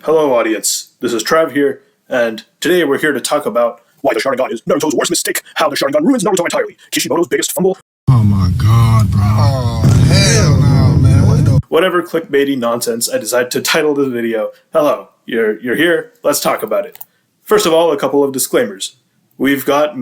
Hello audience, this is Trav here, and today we're here to talk about why the Sharingan is Naruto's worst mistake, how the Sharingan ruins Naruto entirely, Kishimoto's biggest fumble. Oh my god, bro. Oh, hell no, man. What the? Whatever clickbaity nonsense I decided to title this video. Hello, you're here, let's talk about it. First of all, a couple of disclaimers. We've got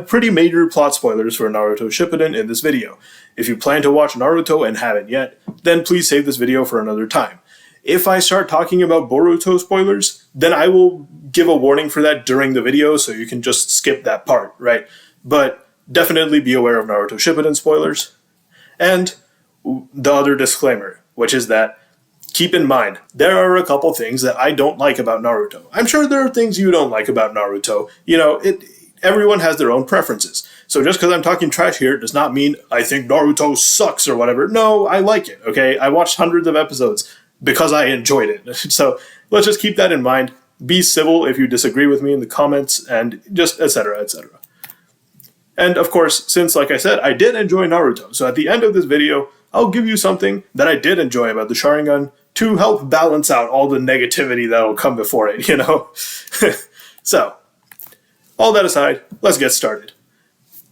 pretty major plot spoilers for Naruto Shippuden in this video. If you plan to watch Naruto and haven't yet, then please save this video for another time. If I start talking about Boruto spoilers, then I will give a warning for that during the video, so you can just skip that part, right? But definitely be aware of Naruto Shippuden spoilers. And the other disclaimer, which is that, keep in mind, there are a couple things that I don't like about Naruto. I'm sure there are things you don't like about Naruto. You know, everyone has their own preferences. So just because I'm talking trash here does not mean I think Naruto sucks or whatever. No, I like it, okay? I watched hundreds of episodes because I enjoyed it. So let's just keep that in mind. Be civil if you disagree with me in the comments, and just etc., etc. And of course, since, like I said, I did enjoy Naruto, so at the end of this video, I'll give you something that I did enjoy about the Sharingan to help balance out all the negativity that'll come before it, you know? So, all that aside, let's get started.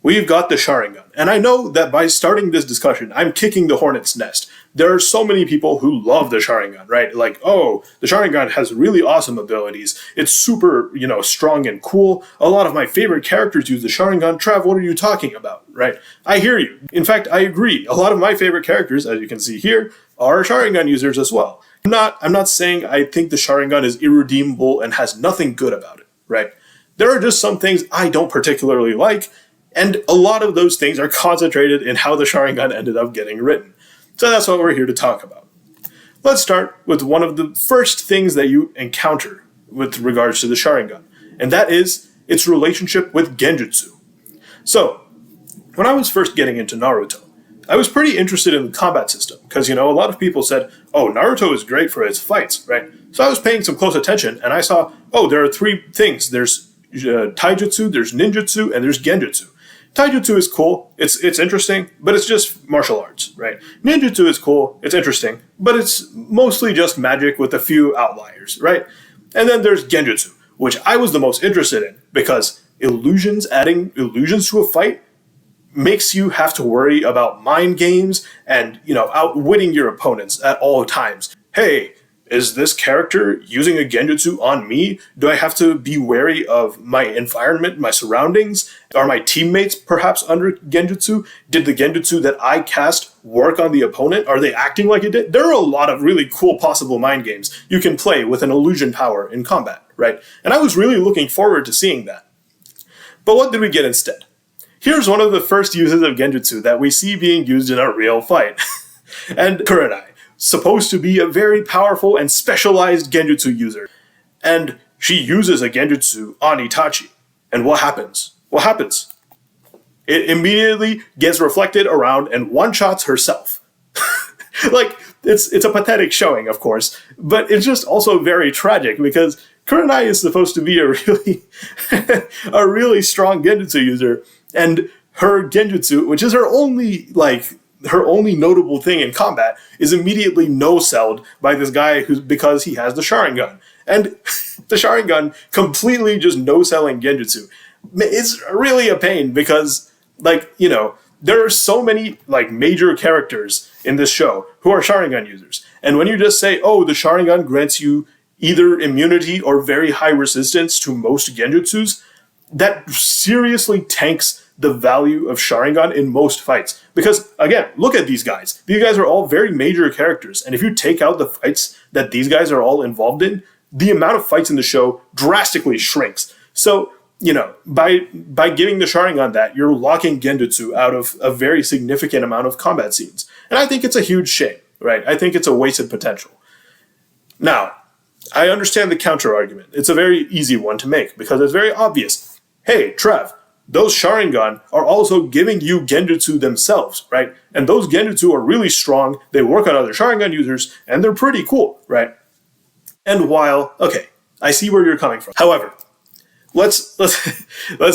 We've got the Sharingan, and I know that by starting this discussion, I'm kicking the hornet's nest. There are so many people who love the Sharingan, right? Like, oh, the Sharingan has really awesome abilities. It's super, strong and cool. A lot of my favorite characters use the Sharingan. Trav, what are you talking about, right? I hear you. In fact, I agree. A lot of my favorite characters, as you can see here, are Sharingan users as well. I'm not saying I think the Sharingan is irredeemable and has nothing good about it, right? There are just some things I don't particularly like, and a lot of those things are concentrated in how the Sharingan ended up getting written. So that's what we're here to talk about. Let's start with one of the first things that you encounter with regards to the Sharingan, and that is its relationship with Genjutsu. So, when I was first getting into Naruto, I was pretty interested in the combat system, because, a lot of people said, oh, Naruto is great for its fights, right? So I was paying some close attention, and I saw, oh, there are three things. There's taijutsu, there's ninjutsu, and there's genjutsu. Taijutsu is cool, it's interesting, but it's just martial arts, right? Ninjutsu is cool, it's interesting, but it's mostly just magic with a few outliers, right? And then there's Genjutsu, which I was the most interested in, because adding illusions to a fight makes you have to worry about mind games and, outwitting your opponents at all times. Hey, is this character using a Genjutsu on me? Do I have to be wary of my environment, my surroundings? Are my teammates perhaps under Genjutsu? Did the Genjutsu that I cast work on the opponent? Are they acting like it did? There are a lot of really cool possible mind games you can play with an illusion power in combat, right? And I was really looking forward to seeing that. But what did we get instead? Here's one of the first uses of Genjutsu that we see being used in a real fight. And Kurenai, supposed to be a very powerful and specialized Genjutsu user. And she uses a Genjutsu on Itachi. And what happens? What happens? It immediately gets reflected around and one-shots herself. Like, it's a pathetic showing, of course, but it's just also very tragic because Kurenai is supposed to be a really strong Genjutsu user, and her Genjutsu, which is her only notable thing in combat, is immediately no-selled by this guy because he has the Sharingan. And the Sharingan completely just no-selling Genjutsu. It's really a pain because, there are so many, major characters in this show who are Sharingan users. And when you just say, oh, the Sharingan grants you either immunity or very high resistance to most Genjutsus, that seriously tanks the value of Sharingan in most fights. Because, again, look at these guys. These guys are all very major characters, and if you take out the fights that these guys are all involved in, the amount of fights in the show drastically shrinks. So, by giving the Sharingan that, you're locking Genjutsu out of a very significant amount of combat scenes. And I think it's a huge shame, right? I think it's a wasted potential. Now, I understand the counter-argument. It's a very easy one to make, because it's very obvious. Hey, Trev, those Sharingan are also giving you Genjutsu themselves, right? And those Genjutsu are really strong, they work on other Sharingan users, and they're pretty cool, right? And while, okay, I see where you're coming from. However, let's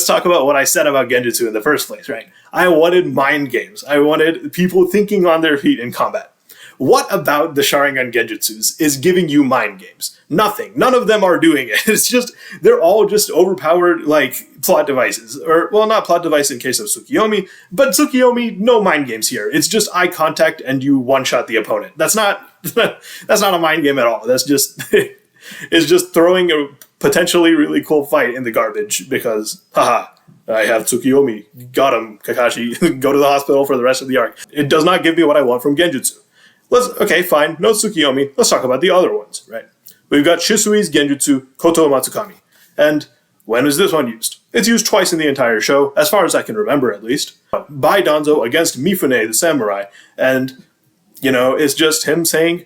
talk about what I said about Genjutsu in the first place, right? I wanted mind games. I wanted people thinking on their feet in combat. what about the Sharingan genjutsus is giving you mind games? Nothing. None of them are doing it. It's just, they're all just overpowered, like, plot devices. Or, well, not plot device in case of Tsukiyomi, but Tsukiyomi, no mind games here. It's just eye contact and you one-shot the opponent. That's not a mind game at all. That's just, it's just throwing a potentially really cool fight in the garbage because, haha, I have Tsukiyomi. Got him, Kakashi. Go to the hospital for the rest of the arc. It does not give me what I want from Genjutsu. Okay, fine. No Tsukiyomi. Let's talk about the other ones, right? We've got Shisui's Genjutsu, Koto Matsukami. And when is this one used? It's used twice in the entire show, as far as I can remember at least. By Danzo against Mifune, the samurai. And, you know, it's just him saying,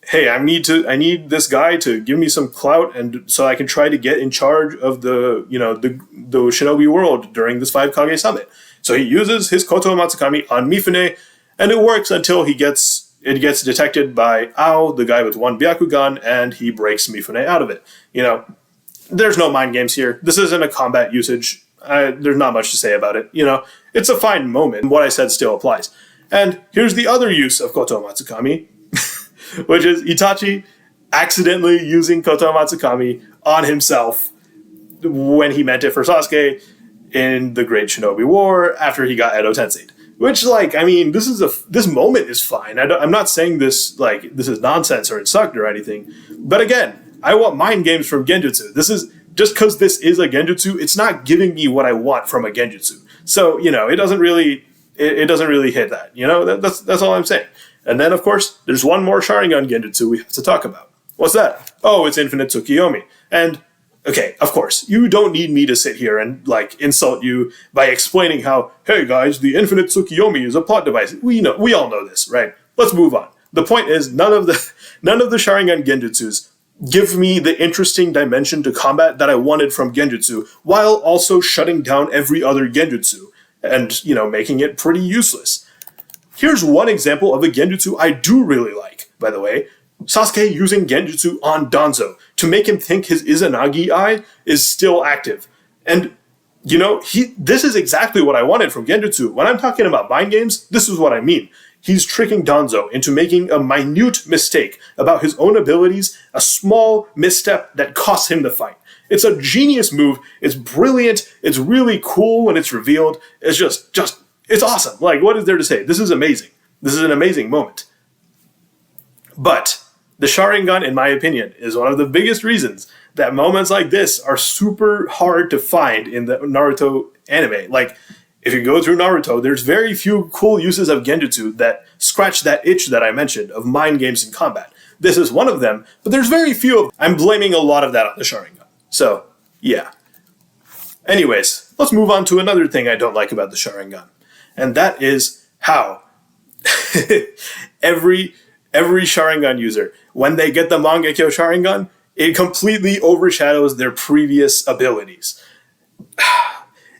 hey, I need this guy to give me some clout, and so I can try to get in charge of the shinobi world during this 5 Kage summit. So he uses his Koto Matsukami on Mifune, and it works until it gets detected by Ao, the guy with 1 Byakugan, and he breaks Mifune out of it. You know, there's no mind games here. This isn't a combat usage. There's not much to say about it. You know, it's a fine moment. What I said still applies. And here's the other use of Koto Matsukami, which is Itachi accidentally using Koto Matsukami on himself when he meant it for Sasuke in the Great Shinobi War after he got Edo Tensei'd. Which, like, I mean, this moment is fine. I'm not saying this is nonsense or it sucked or anything. But again, I want mind games from Genjutsu. This is, just because this is a Genjutsu, it's not giving me what I want from a Genjutsu. So, you know, it doesn't really hit that. You know, that's all I'm saying. And then, of course, there's one more Sharingan Genjutsu we have to talk about. What's that? Oh, it's Infinite Tsukiyomi. And, okay, of course, you don't need me to sit here and, like, insult you by explaining how, hey, guys, the Infinite Tsukiyomi is a plot device. We all know this, right? Let's move on. The point is, none of the Sharingan Genjutsus give me the interesting dimension to combat that I wanted from Genjutsu, while also shutting down every other Genjutsu and, you know, making it pretty useless. Here's one example of a Genjutsu I do really like, by the way. Sasuke using Genjutsu on Danzo to make him think his Izanagi eye is still active. And, you know, this is exactly what I wanted from Genjutsu. When I'm talking about mind games, this is what I mean. He's tricking Danzo into making a minute mistake about his own abilities, a small misstep that costs him the fight. It's a genius move. It's brilliant. It's really cool when it's revealed. It's just it's awesome. Like, what is there to say? This is amazing. This is an amazing moment. But the Sharingan, in my opinion, is one of the biggest reasons that moments like this are super hard to find in the Naruto anime. Like, if you go through Naruto, there's very few cool uses of Genjutsu that scratch that itch that I mentioned of mind games in combat. This is one of them, but there's very few of them. I'm blaming a lot of that on the Sharingan. So, yeah. Anyways, let's move on to another thing I don't like about the Sharingan. And that is how every Sharingan user, when they get the Mangekyo Sharingan, it completely overshadows their previous abilities.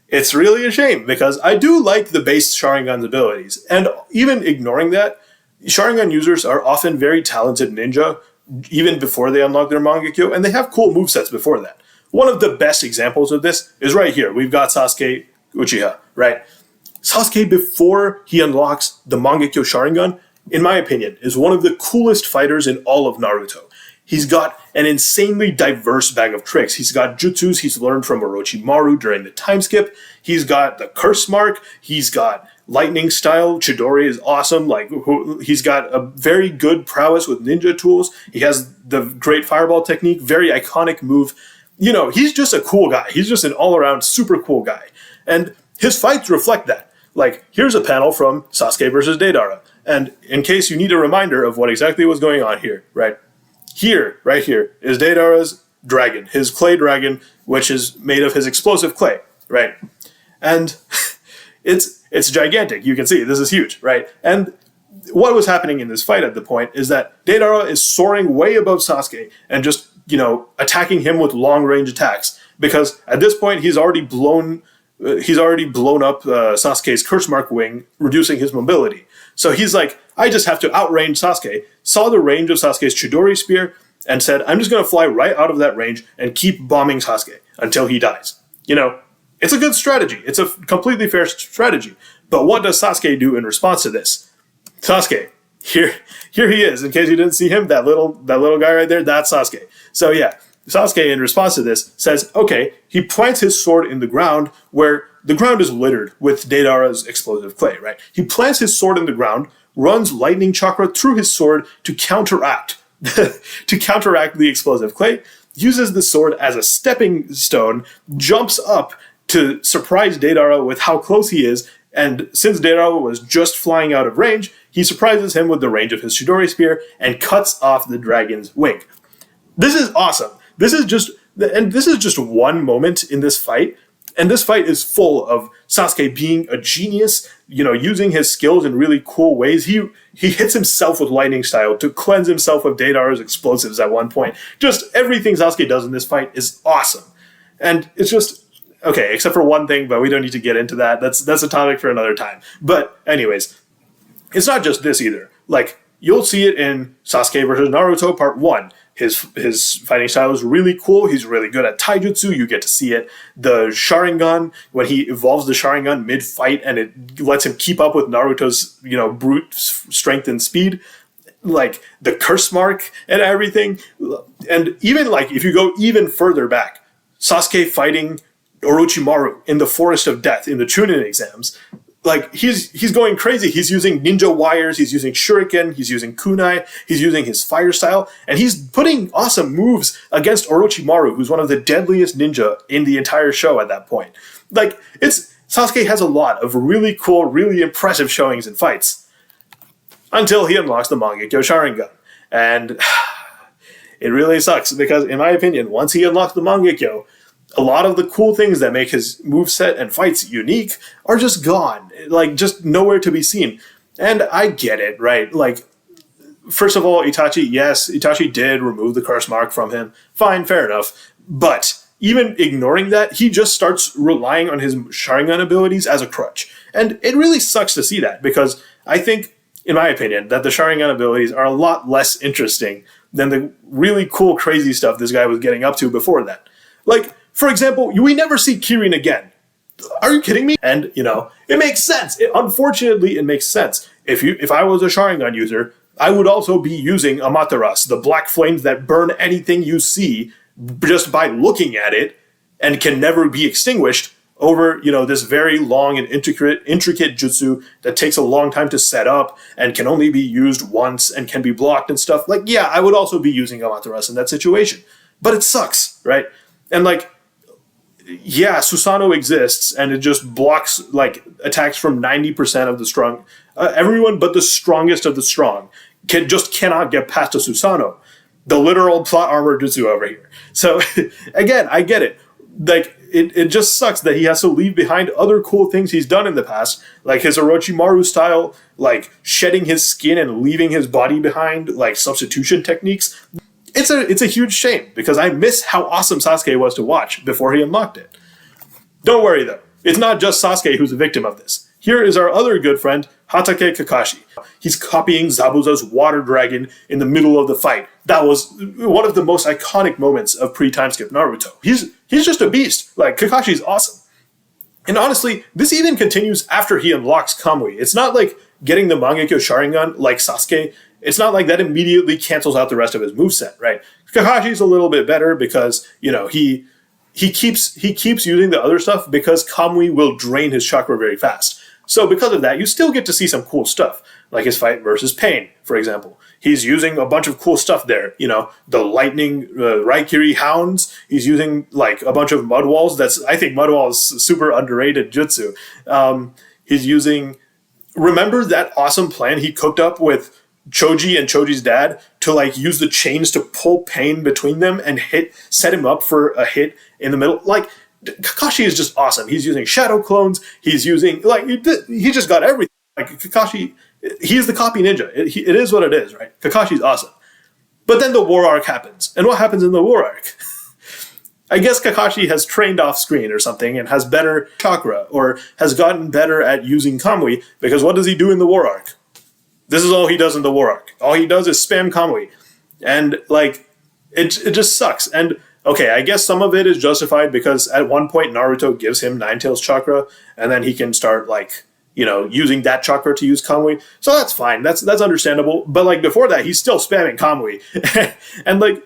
It's really a shame, because I do like the base Sharingan's abilities. And even ignoring that, Sharingan users are often very talented ninja, even before they unlock their Mangekyo, and they have cool movesets before that. One of the best examples of this is right here. We've got Sasuke Uchiha, right? Sasuke, before he unlocks the Mangekyo Sharingan, in my opinion, is one of the coolest fighters in all of Naruto. He's got an insanely diverse bag of tricks. He's got jutsus he's learned from Orochimaru during the time skip. He's got the curse mark. He's got lightning style. Chidori is awesome. Like, he's got a very good prowess with ninja tools. He has the great fireball technique, very iconic move. You know, he's just a cool guy. He's just an all-around super cool guy. And his fights reflect that. Like, here's a panel from Sasuke versus Deidara. And in case you need a reminder of what exactly was going on here, right here, is Deidara's dragon, his clay dragon, which is made of his explosive clay, right? And it's gigantic. You can see, this is huge, right? And what was happening in this fight at the point is that Deidara is soaring way above Sasuke and just, you know, attacking him with long-range attacks, because at this point he's already blown up Sasuke's curse mark wing, reducing his mobility. So he's like, I just have to outrange Sasuke, saw the range of Sasuke's Chidori spear, and said, I'm just going to fly right out of that range and keep bombing Sasuke until he dies. You know, it's a good strategy. It's a completely fair strategy. But what does Sasuke do in response to this? Sasuke, here he is. In case you didn't see him, that little guy right there, that's Sasuke. So yeah, Sasuke, in response to this, says, okay, he plants his sword in the ground where the ground is littered with Deidara's explosive clay, right? He plants his sword in the ground, runs lightning chakra through his sword to counteract the explosive clay, uses the sword as a stepping stone, jumps up to surprise Deidara with how close he is, and since Deidara was just flying out of range, he surprises him with the range of his Chidori spear and cuts off the dragon's wing. This is awesome. This is just one moment in this fight, and this fight is full of Sasuke being a genius, using his skills in really cool ways. He hits himself with lightning style to cleanse himself of Deidara's explosives at one point. Just everything Sasuke does in this fight is awesome. And it's just, okay, except for one thing, but we don't need to get into that. That's a topic for another time. But anyways, it's not just this either. Like, you'll see it in Sasuke versus Naruto Part 1. His fighting style is really cool. He's really good at taijutsu. You get to see it. The Sharingan, when he evolves the Sharingan mid-fight and it lets him keep up with Naruto's, brute strength and speed. Like, the curse mark and everything. And even, like, if you go even further back, Sasuke fighting Orochimaru in the Forest of Death in the Chunin exams, like, he's going crazy. He's using ninja wires, he's using shuriken, he's using kunai, he's using his fire style, and he's putting awesome moves against Orochimaru, who's one of the deadliest ninja in the entire show at that point. Like, Sasuke has a lot of really cool, really impressive showings in fights. Until he unlocks the Mangekyo Sharingan. And it really sucks, because in my opinion, once he unlocks the Mangekyo, a lot of the cool things that make his moveset and fights unique are just gone. Like, just nowhere to be seen. And I get it, right? Like, first of all, Itachi did remove the curse mark from him. Fine, fair enough. But even ignoring that, he just starts relying on his Sharingan abilities as a crutch. And it really sucks to see that, because I think, in my opinion, that the Sharingan abilities are a lot less interesting than the really cool, crazy stuff this guy was getting up to before that. Like, for example, we never see Kirin again. Are you kidding me? And, it makes sense. Unfortunately, it makes sense. If I was a Sharingan user, I would also be using Amaterasu, the black flames that burn anything you see just by looking at it and can never be extinguished, over, this very long and intricate jutsu that takes a long time to set up and can only be used once and can be blocked and stuff. Like, yeah, I would also be using Amaterasu in that situation. But it sucks, right? And, like, yeah, Susanoo exists, and it just blocks, like, attacks from 90% of the strong. Everyone but the strongest of the strong cannot get past a Susanoo. The literal plot armor jutsu over here. So, again, I get it. Like, it just sucks that he has to leave behind other cool things he's done in the past, like his Orochimaru style, like shedding his skin and leaving his body behind, like substitution techniques. It's a huge shame, because I miss how awesome Sasuke was to watch before he unlocked it. Don't worry though, it's not just Sasuke who's a victim of this. Here is our other good friend, Hatake Kakashi. He's copying Zabuza's water dragon in the middle of the fight. That was one of the most iconic moments of pre-time skip Naruto. He's just a beast. Like, Kakashi's awesome. And honestly, this even continues after he unlocks Kamui. It's not like getting the Mangekyo Sharingan like Sasuke. It's not like that immediately cancels out the rest of his moveset, right? Kakashi's a little bit better because, he keeps using the other stuff because Kamui will drain his chakra very fast. So because of that, you still get to see some cool stuff, like his fight versus Pain, for example. He's using a bunch of cool stuff there, the lightning Raikiri hounds. He's using, like, a bunch of mud walls. I think mud wall is super underrated jutsu. He's using, remember that awesome plan he cooked up with Choji and Choji's dad to, like, use the chains to pull Pain between them and set him up for a hit in the middle? Like, Kakashi is just awesome. He's using shadow clones. He's using, like, he just got everything. Like, Kakashi, he's the copy ninja. It is what it is, right? Kakashi's awesome. But then the war arc happens. And what happens in the war arc? I guess Kakashi has trained off screen or something and has better chakra, or has gotten better at using Kamui, because what does he do in the war arc? This is all he does in the war arc. All he does is spam Kamui. And, like, it just sucks. And okay, I guess some of it is justified because at one point Naruto gives him Nine-Tails chakra, and then he can start, like, using that chakra to use Kamui. So that's fine. That's understandable. But like before that, he's still spamming Kamui. And like,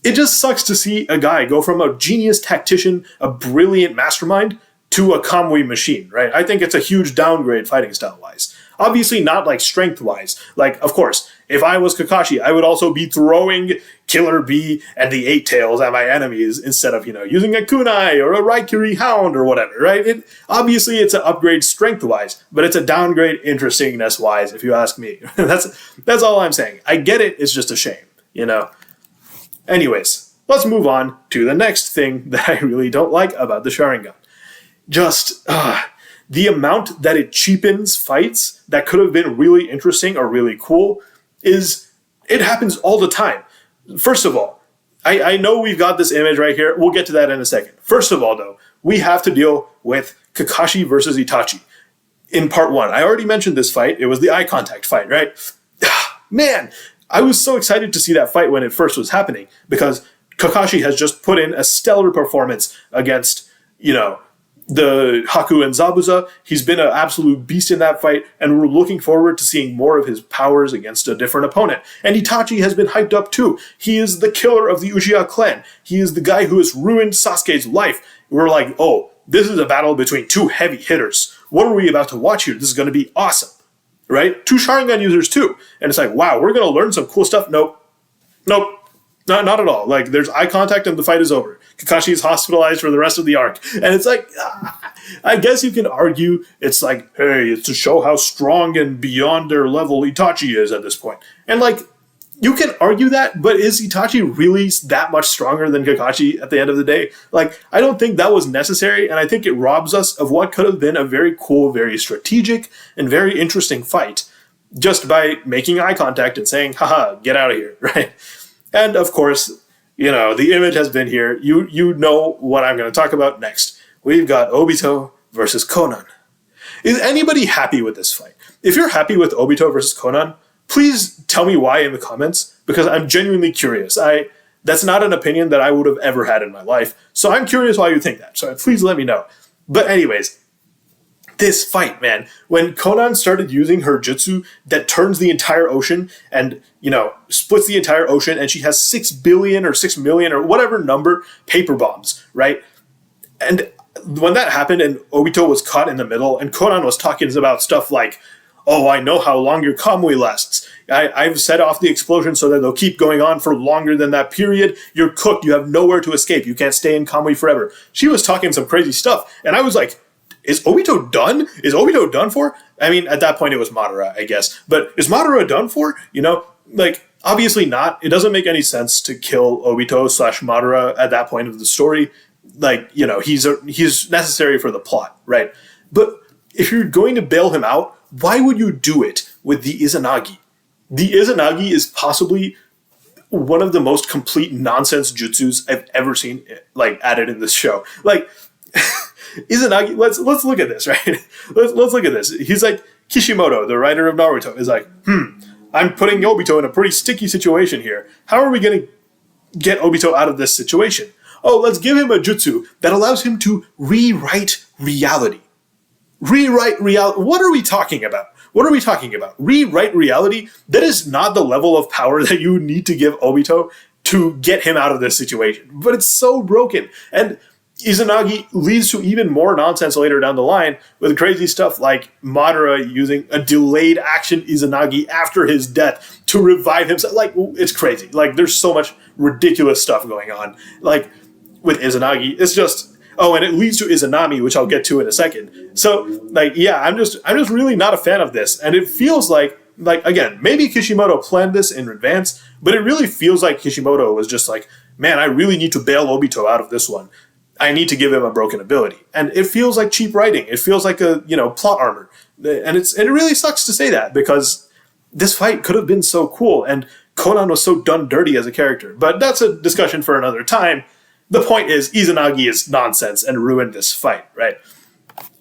it just sucks to see a guy go from a genius tactician, a brilliant mastermind, to a Kamui machine, right? I think it's a huge downgrade fighting style wise. Obviously not like strength wise. Like, of course, if I was Kakashi, I would also be throwing Killer Bee and the Eight Tails at my enemies instead of, using a kunai or a Raikiri Hound or whatever, right? Obviously it's an upgrade strength wise, but it's a downgrade interestingness wise, if you ask me. That's all I'm saying. I get it, it's just a shame, Anyways, let's move on to the next thing that I really don't like about the Sharingan. Just the amount that it cheapens fights that could have been really interesting or really cool it happens all the time. First of all, I know we've got this image right here. We'll get to that in a second. First of all, though, we have to deal with Kakashi versus Itachi. In part 1, I already mentioned this fight. It was the eye contact fight, right? Man, I was so excited to see that fight when it first was happening because Kakashi has just put in a stellar performance against, the Haku and Zabuza. He's been an absolute beast in that fight, and we're looking forward to seeing more of his powers against a different opponent. And Itachi has been hyped up too. He is the killer of the Uchiha clan. He is the guy who has ruined Sasuke's life. We're like, oh, this is a battle between two heavy hitters. What are we about to watch here? This is going to be awesome, right? Two Sharingan users too. And it's like, wow, we're going to learn some cool stuff. Nope. Not at all. Like, there's eye contact and the fight is over. Kakashi is hospitalized for the rest of the arc. And it's like, I guess you can argue it's like, hey, it's to show how strong and beyond their level Itachi is at this point. And like, you can argue that, but is Itachi really that much stronger than Kakashi at the end of the day? Like, I don't think that was necessary, and I think it robs us of what could have been a very cool, very strategic, and very interesting fight just by making eye contact and saying, haha, get out of here, right? And of course, the image has been here. You know what I'm going to talk about next. We've got Obito versus Conan. Is anybody happy with this fight? If you're happy with Obito versus Conan, please tell me why in the comments, because I'm genuinely curious. That's not an opinion that I would have ever had in my life, so I'm curious why you think that. So please let me know. But anyways, this fight, man, when Conan started using her jutsu that turns the entire ocean and, splits the entire ocean, and she has 6 billion or 6 million or whatever number paper bombs, right? And when that happened and Obito was caught in the middle and Conan was talking about stuff like, oh, I know how long your Kamui lasts. I've set off the explosion so that they'll keep going on for longer than that period. You're cooked. You have nowhere to escape. You can't stay in Kamui forever. She was talking some crazy stuff. And I was like, is Obito done? Is Obito done for? I mean, at that point it was Madara, I guess. But is Madara done for? Obviously not. It doesn't make any sense to kill Obito / Madara at that point of the story. He's necessary for the plot, right? But if you're going to bail him out, why would you do it with the Izanagi? The Izanagi is possibly one of the most complete nonsense jutsus I've ever seen, added in this show. Izanagi, let's look at this, right? Let's look at this. He's like, Kishimoto, the writer of Naruto, is like, I'm putting Obito in a pretty sticky situation here. How are we going to get Obito out of this situation? Oh, let's give him a jutsu that allows him to rewrite reality. Rewrite reality. What are we talking about? Rewrite reality? That is not the level of power that you need to give Obito to get him out of this situation. But it's so broken. And Izanagi leads to even more nonsense later down the line with crazy stuff like Madara using a delayed action Izanagi after his death to revive himself. It's crazy. There's so much ridiculous stuff going on. With Izanagi, it's just, and it leads to Izanami, which I'll get to in a second. So, I'm just really not a fan of this. And it feels like, again, maybe Kishimoto planned this in advance, but it really feels like Kishimoto was just like, man, I really need to bail Obito out of this one. I need to give him a broken ability. And it feels like cheap writing. It feels like a, plot armor. And it really sucks to say that because this fight could have been so cool and Conan was so done dirty as a character. But that's a discussion for another time. The point is, Izanagi is nonsense and ruined this fight, right?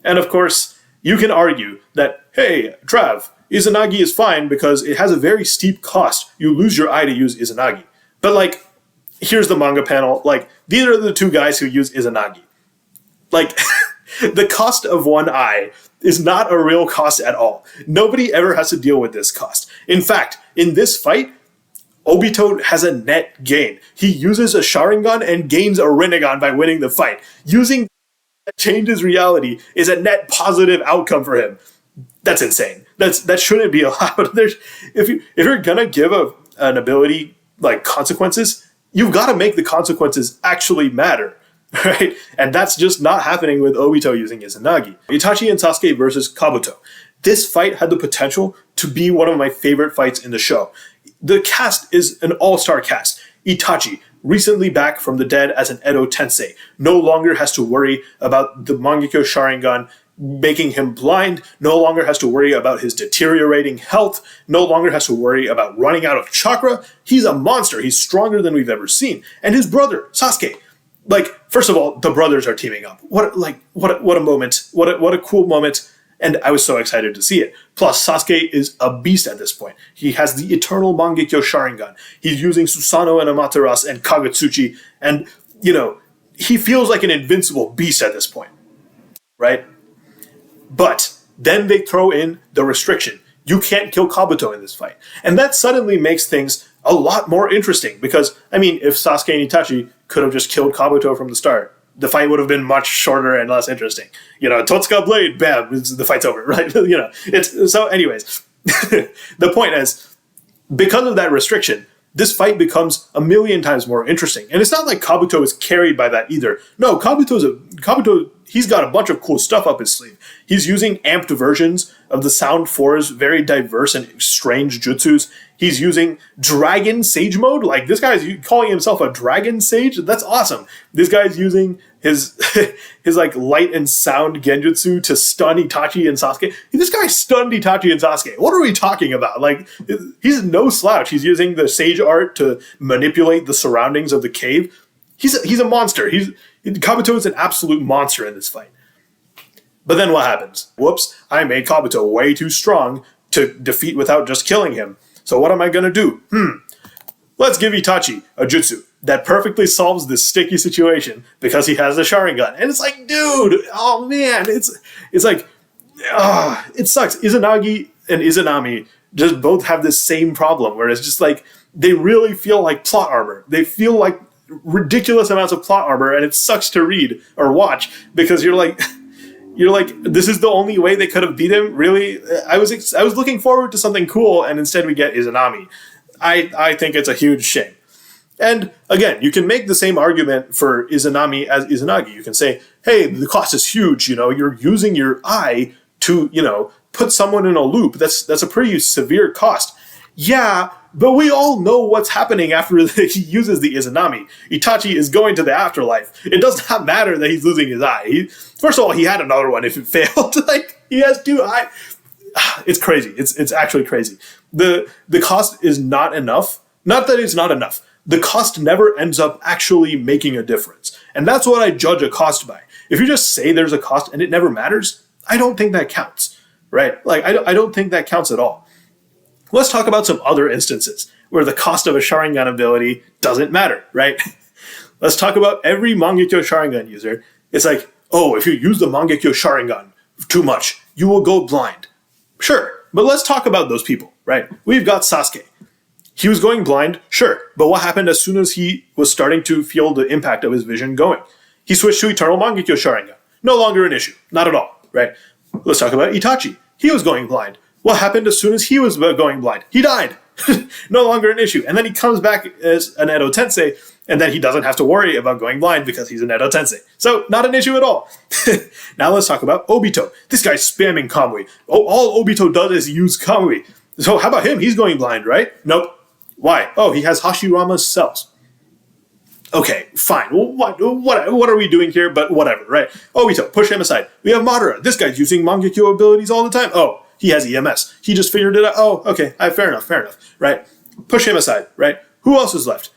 And of course, you can argue that, hey, Trav, Izanagi is fine because it has a very steep cost. You lose your eye to use Izanagi. But here's the manga panel. These are the two guys who use Izanagi. The cost of one eye is not a real cost at all. Nobody ever has to deal with this cost. In fact, in this fight, Obito has a net gain. He uses a Sharingan and gains a Rinnegan by winning the fight. Using that changes reality is a net positive outcome for him. That's insane. That shouldn't be allowed. If you're gonna give an ability like consequences, you've got to make the consequences actually matter, right? And that's just not happening with Obito using Izanagi. Itachi and Sasuke versus Kabuto. This fight had the potential to be one of my favorite fights in the show. The cast is an all-star cast. Itachi, recently back from the dead as an Edo Tensei, no longer has to worry about the Mangekyo Sharingan making him blind, no longer has to worry about his deteriorating health, no longer has to worry about running out of chakra. He's a monster. He's stronger than we've ever seen. And his brother, Sasuke, like, first of all, the brothers are teaming up. What a moment. What a cool moment. And I was so excited to see it. Plus, Sasuke is a beast at this point. He has the eternal Mangekyo Sharingan. He's using Susanoo and Amaterasu and Kagutsuchi. And, he feels like an invincible beast at this point. Right? But then they throw in the restriction. You can't kill Kabuto in this fight. And that suddenly makes things a lot more interesting. Because, if Sasuke and Itachi could have just killed Kabuto from the start, the fight would have been much shorter and less interesting. Totsuka Blade, bam, the fight's over, right? So anyways, the point is, because of that restriction, this fight becomes a million times more interesting. And it's not like Kabuto is carried by that either. No, Kabuto, he's got a bunch of cool stuff up his sleeve. He's using amped versions of the Sound 4's very diverse and strange jutsus. He's using Dragon Sage mode. Like, this guy's calling himself a Dragon Sage. That's awesome. This guy's using his like light and sound genjutsu to stun Itachi and Sasuke. This guy stunned Itachi and Sasuke. What are we talking about? Like, he's no slouch. He's using the sage art to manipulate the surroundings of the cave. He's a monster. Kabuto is an absolute monster in this fight. But then what happens? Whoops, I made Kabuto way too strong to defeat without just killing him. So what am I going to do? Let's give Itachi a jutsu that perfectly solves this sticky situation because he has the Sharingan. And it's like, dude, oh man, it's like, it sucks. Izanagi and Izanami just both have this same problem where it's just like, they really feel like plot armor. They feel like ridiculous amounts of plot armor, and it sucks to read or watch because you're like, this is the only way they could have beat him. Really, I was looking forward to something cool, and instead we get Izanami. I think it's a huge shame. And again, you can make the same argument for Izanami as Izanagi. You can say, hey, the cost is huge. You're using your eye to put someone in a loop. That's a pretty severe cost. Yeah. But we all know what's happening after he uses the Izanami. Itachi is going to the afterlife. It does not matter that he's losing his eye. First of all, he had another one if it failed. He has two eyes. It's crazy. It's actually crazy. The cost is not enough. Not that it's not enough. The cost never ends up actually making a difference. And that's what I judge a cost by. If you just say there's a cost and it never matters, I don't think that counts. Right? I don't think that counts at all. Let's talk about some other instances where the cost of a Sharingan ability doesn't matter, right? Let's talk about every Mangekyo Sharingan user. It's like, oh, if you use the Mangekyo Sharingan too much, you will go blind. Sure, but let's talk about those people, right? We've got Sasuke. He was going blind, sure, but what happened as soon as he was starting to feel the impact of his vision going? He switched to Eternal Mangekyo Sharingan. No longer an issue, not at all, right? Let's talk about Itachi. He was going blind. What happened as soon as he was going blind? He died. No longer an issue. And then he comes back as an Edo Tensei, and then he doesn't have to worry about going blind because he's an Edo Tensei. So, not an issue at all. Now let's talk about Obito. This guy's spamming Kamui. Oh, all Obito does is use Kamui. So how about him? He's going blind, right? Nope. Why? Oh, he has Hashirama's cells. Okay, fine. What are we doing here? But whatever, right? Obito, push him aside. We have Madara. This guy's using Mangekyo abilities all the time. Oh, he has EMS. He just figured it out. Oh, okay. Fair enough, right? Push him aside, right? Who else is left?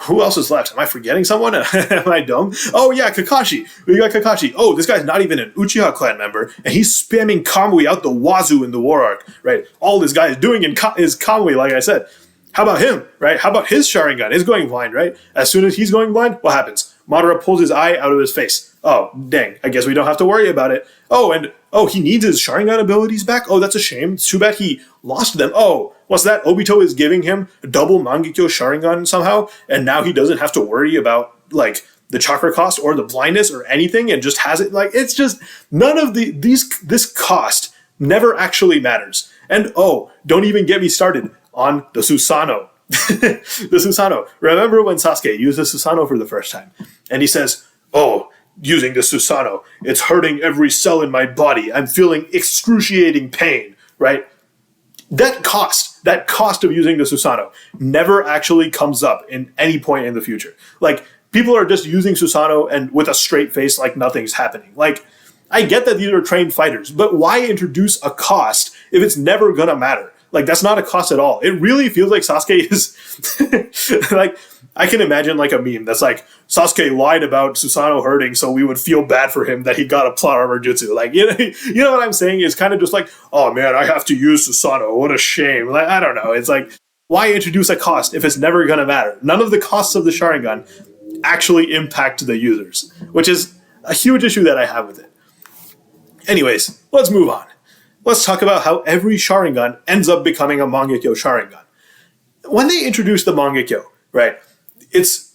Who else is left? Am I forgetting someone? Am I dumb? Oh, yeah, Kakashi. We got Kakashi. Oh, this guy's not even an Uchiha clan member, and he's spamming Kamui out the wazoo in the war arc, right? All this guy is doing is Kamui, like I said. How about him, right? How about his Sharingan? Is going blind, right? As soon as he's going blind, what happens? Madara pulls his eye out of his face. Oh, dang. I guess we don't have to worry about it. Oh, and he needs his Sharingan abilities back? Oh, that's a shame. It's too bad he lost them. Oh, what's that? Obito is giving him double Mangekyo Sharingan somehow, and now he doesn't have to worry about, like, the chakra cost or the blindness or anything, and just has it. Like, it's just, none of this cost never actually matters. And don't even get me started on the Susanoo. The Susanoo. Remember when Sasuke used the Susanoo for the first time? And he says, oh, using the Susanoo, it's hurting every cell in my body. I'm feeling excruciating pain, right? That cost of using the Susanoo never actually comes up in any point in the future. Like, people are just using Susanoo and with a straight face like nothing's happening. Like, I get that these are trained fighters, but why introduce a cost if it's never gonna matter? Like, that's not a cost at all. It really feels like Sasuke is like, I can imagine like a meme that's like, Sasuke lied about Susanoo hurting so we would feel bad for him that he got a plot armor jutsu. Like, you know what I'm saying? It's kind of just like, oh man, I have to use Susanoo. What a shame. Like, I don't know. It's like, why introduce a cost if it's never gonna matter? None of the costs of the Sharingan actually impact the users, which is a huge issue that I have with it. Anyways, let's move on. Let's talk about how every Sharingan ends up becoming a Mangekyo Sharingan. When they introduce the Mangekyo, right,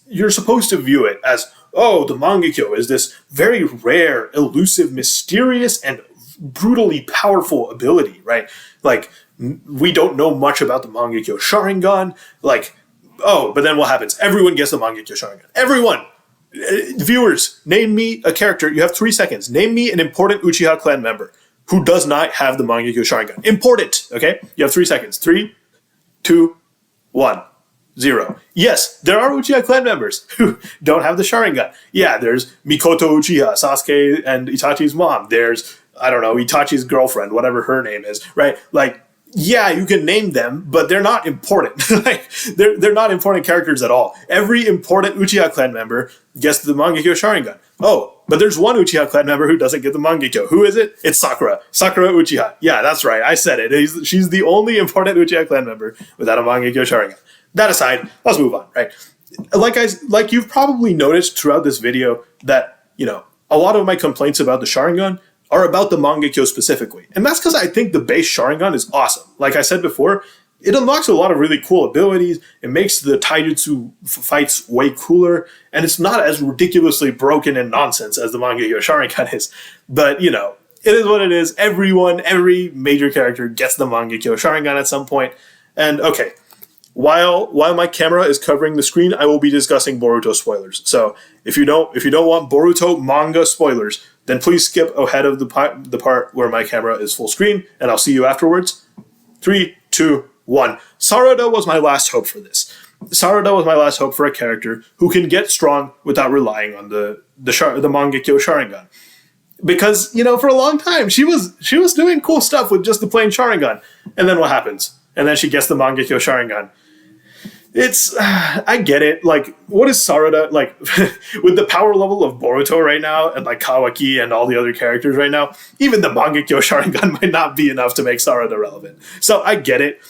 you're supposed to view it as, oh, the Mangekyo is this very rare, elusive, mysterious, and brutally powerful ability, right? Like, we don't know much about the Mangekyo Sharingan. Like, but then what happens? Everyone gets the Mangekyo Sharingan. Everyone! Viewers, name me a character. You have 3 seconds. Name me an important Uchiha clan member who does not have the Mangekyo Sharingan. Important, okay? You have 3 seconds. 3, 2, 1, 0. Yes, there are Uchiha clan members who don't have the Sharingan. Yeah, there's Mikoto Uchiha, Sasuke and Itachi's mom. There's, I don't know, Itachi's girlfriend, whatever her name is, right? Like, yeah, you can name them, but they're not important. Like, they're not important characters at all. Every important Uchiha clan member gets the Mangekyo Sharingan. Oh, but there's one Uchiha clan member who doesn't get the Mangekyo. Who is it? It's Sakura. Sakura Uchiha. Yeah, that's right. I said it. She's the only important Uchiha clan member without a Mangekyo Sharingan. That aside, let's move on, right? Like you've probably noticed throughout this video that, a lot of my complaints about the Sharingan are about the Mangekyo specifically. And that's because I think the base Sharingan is awesome. Like I said before, it unlocks a lot of really cool abilities. It makes the taijutsu fights way cooler. And it's not as ridiculously broken and nonsense as the Mangekyo Sharingan is. But, it is what it is. Every major character gets the Mangekyo Sharingan at some point. And, okay, while my camera is covering the screen, I will be discussing Boruto spoilers. So if you don't want Boruto manga spoilers, then please skip ahead of the part where my camera is full screen, and I'll see you afterwards. 3, 2, 1. Sarada was my last hope for this. Sarada was my last hope for a character who can get strong without relying on the Mangekyo Sharingan. Because, for a long time, she was doing cool stuff with just the plain Sharingan. And then what happens? And then she gets the Mangekyo Sharingan. I get it. Like, what is Sarada, like, with the power level of Boruto right now, and like Kawaki and all the other characters right now, even the Mangekyo Sharingan might not be enough to make Sarada relevant. So I get it,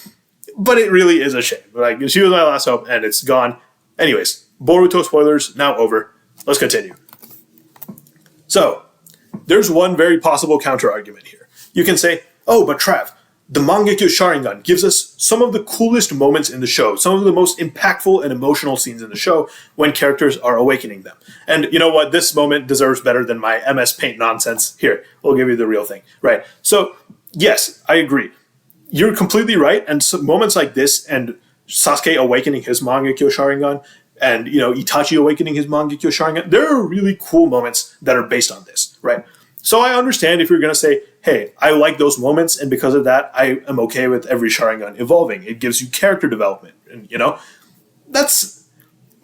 but it really is a shame. Like, she was my last hope, and it's gone. Anyways, Boruto spoilers now over. Let's continue. So, there's one very possible counter argument here. You can say, oh, but Trav, the Mangekyo Sharingan gives us some of the coolest moments in the show, some of the most impactful and emotional scenes in the show when characters are awakening them. And you know what? This moment deserves better than my MS Paint nonsense. Here, we'll give you the real thing. Right. So, yes, I agree. You're completely right. And so moments like this and Sasuke awakening his Mangekyo Sharingan and, Itachi awakening his Mangekyo Sharingan, there are really cool moments that are based on this, right? So I understand if you're going to say, hey, I like those moments, and because of that, I am okay with every Sharingan evolving. It gives you character development. And, that's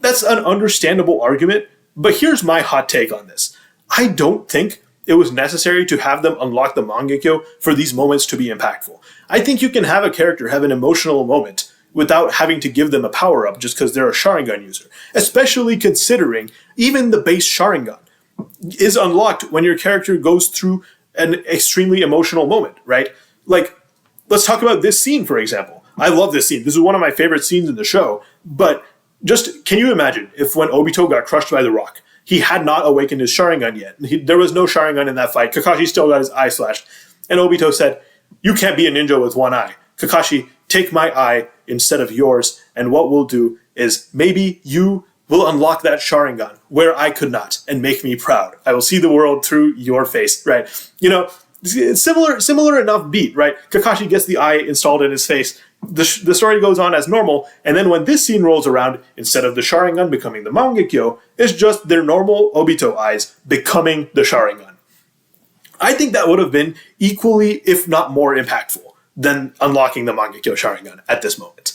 an understandable argument, but here's my hot take on this. I don't think it was necessary to have them unlock the Mangekyo for these moments to be impactful. I think you can have a character have an emotional moment without having to give them a power-up just because they're a Sharingan user, especially considering even the base Sharingan is unlocked when your character goes through an extremely emotional moment, right? Like, let's talk about this scene, for example. I love this scene. This is one of my favorite scenes in the show, but just, can you imagine if when Obito got crushed by the rock, he had not awakened his Sharingan yet. There was no Sharingan in that fight. Kakashi still got his eye slashed. And Obito said, "You can't be a ninja with one eye. Kakashi, take my eye instead of yours, and what we'll do is maybe you will unlock that Sharingan where I could not and make me proud. I will see the world through your face," right? It's similar enough beat, right? Kakashi gets the eye installed in his face. The story goes on as normal, and then when this scene rolls around, instead of the Sharingan becoming the Mangekyo, it's just their normal Obito eyes becoming the Sharingan. I think that would have been equally, if not more impactful than unlocking the Mangekyo Sharingan at this moment.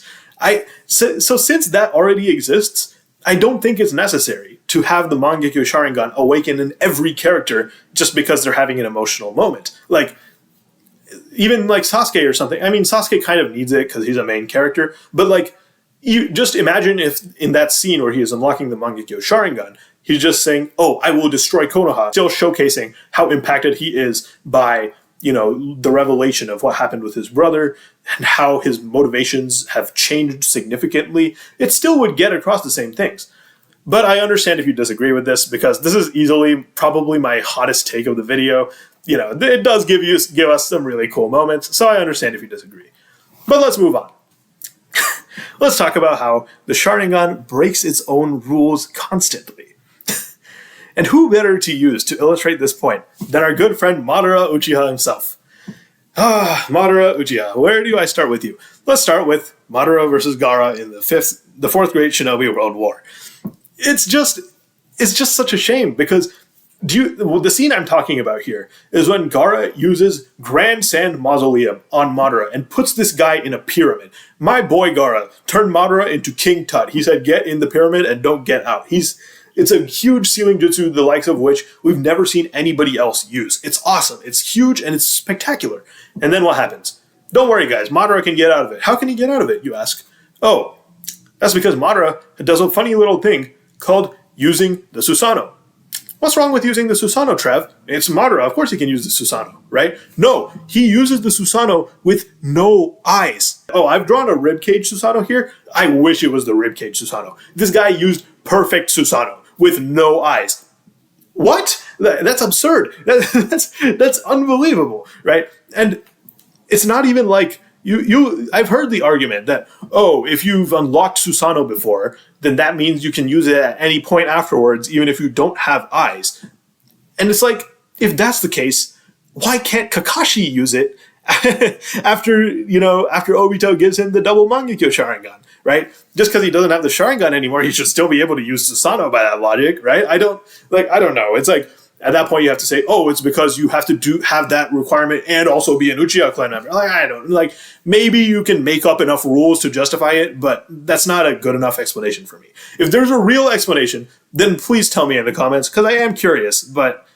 So since that already exists, I don't think it's necessary to have the Mangekyo Sharingan awaken in every character just because they're having an emotional moment. Like, even like Sasuke or something. I mean, Sasuke kind of needs it because he's a main character, but like, you just imagine if in that scene where he is unlocking the Mangekyo Sharingan, he's just saying, "Oh, I will destroy Konoha," still showcasing how impacted he is by, the revelation of what happened with his brother and how his motivations have changed significantly. It still would get across the same things. But I understand if you disagree with this, because this is easily probably my hottest take of the video. It does give us some really cool moments, so I understand if you disagree. But let's move on. Let's talk about how the Sharingan breaks its own rules constantly. And who better to use to illustrate this point than our good friend Madara Uchiha himself? Madara Uchiha. Where do I start with you? Let's start with Madara versus Gaara in the Fourth Great Shinobi World War. It's just such a shame, because the scene I'm talking about here is when Gaara uses Grand Sand Mausoleum on Madara and puts this guy in a pyramid. My boy Gaara turned Madara into King Tut. He said, "Get in the pyramid and don't get out." It's a huge ceiling jutsu, the likes of which we've never seen anybody else use. It's awesome. It's huge and it's spectacular. And then what happens? Don't worry, guys. Madara can get out of it. How can he get out of it, you ask? Oh, that's because Madara does a funny little thing called using the Susanoo. What's wrong with using the Susanoo, Trev? It's Madara. Of course he can use the Susanoo, right? No, he uses the Susanoo with no eyes. Oh, I've drawn a ribcage Susanoo here. I wish it was the ribcage Susanoo. This guy used perfect Susanoo with no eyes. What? That's absurd. That's unbelievable, right? And it's not even like I've heard the argument that, oh, if you've unlocked Susanoo before, then that means you can use it at any point afterwards, even if you don't have eyes. And it's like, if that's the case, why can't Kakashi use it after Obito gives him the double Mangekyo Sharingan, right? Just because he doesn't have the Sharingan anymore, he should still be able to use Susanoo by that logic, right? I don't know. It's like, at that point you have to say, oh, it's because you have to have that requirement and also be an Uchiha clan member. Maybe you can make up enough rules to justify it, but that's not a good enough explanation for me. If there's a real explanation, then please tell me in the comments, because I am curious, but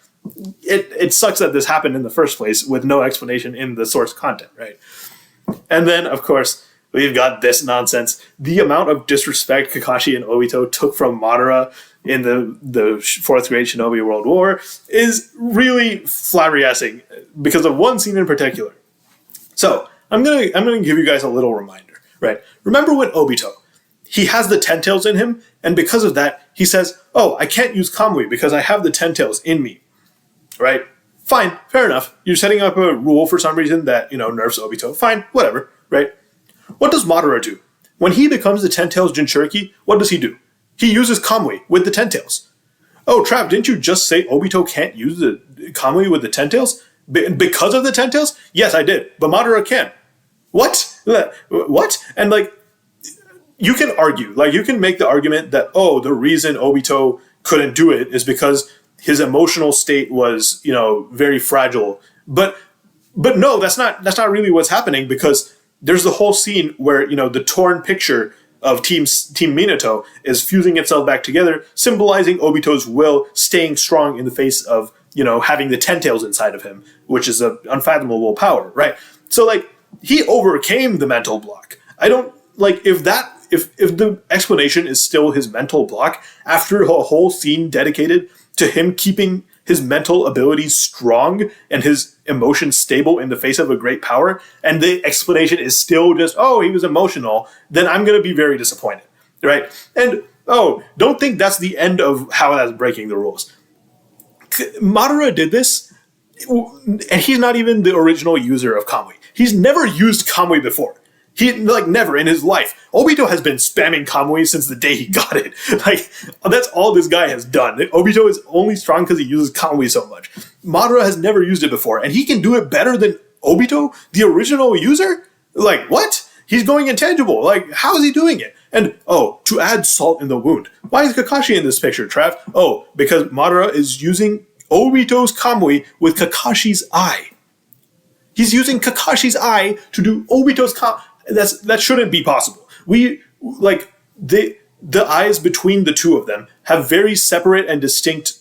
it sucks that this happened in the first place with no explanation in the source content, right? And then, of course, we've got this nonsense. The amount of disrespect Kakashi and Obito took from Madara in the Fourth Great Shinobi World War is really flabbergasting because of one scene in particular. So I'm gonna give you guys a little reminder, right? Remember when Obito, he has the Ten Tails in him, and because of that, he says, "Oh, I can't use Kamui because I have the Ten Tails in me," right? Fine, fair enough. You're setting up a rule for some reason that nerfs Obito. Fine, whatever, right? What does Madara do? When he becomes the Ten Tails Jinchuriki, what does he do? He uses Kamui with the Ten Tails. Oh, Trav, didn't you just say Obito can't use the Kamui with the Ten Tails? Because of the Ten Tails? Yes, I did. But Madara can. What? What? And you can argue. You can make the argument that, oh, the reason Obito couldn't do it is because his emotional state was, very fragile. But no, that's not really what's happening, because there's the whole scene where, the torn picture of Team Minato is fusing itself back together, symbolizing Obito's will staying strong in the face of, having the Ten Tails inside of him, which is an unfathomable power, right? So, he overcame the mental block. I don't, if the explanation is still his mental block, after a whole scene dedicated to him keeping his mental abilities strong and his emotions stable in the face of a great power, and the explanation is still just, oh, he was emotional, then I'm going to be very disappointed, right? And oh, don't think that's the end of how that's breaking the rules. Madara did this, and he's not even the original user of Kamui. He's never used Kamui before. He, like, never in his life. Obito has been spamming Kamui since the day he got it. Like, that's all this guy has done. Obito is only strong because he uses Kamui so much. Madara has never used it before, and he can do it better than Obito, the original user? Like, what? He's going intangible. Like, how is he doing it? And, oh, to add salt in the wound. Why is Kakashi in this picture, Trav? Oh, because Madara is using Obito's Kamui with Kakashi's eye. He's using Kakashi's eye to do Obito's Kamui. That shouldn't be possible. The eyes between the two of them have very separate and distinct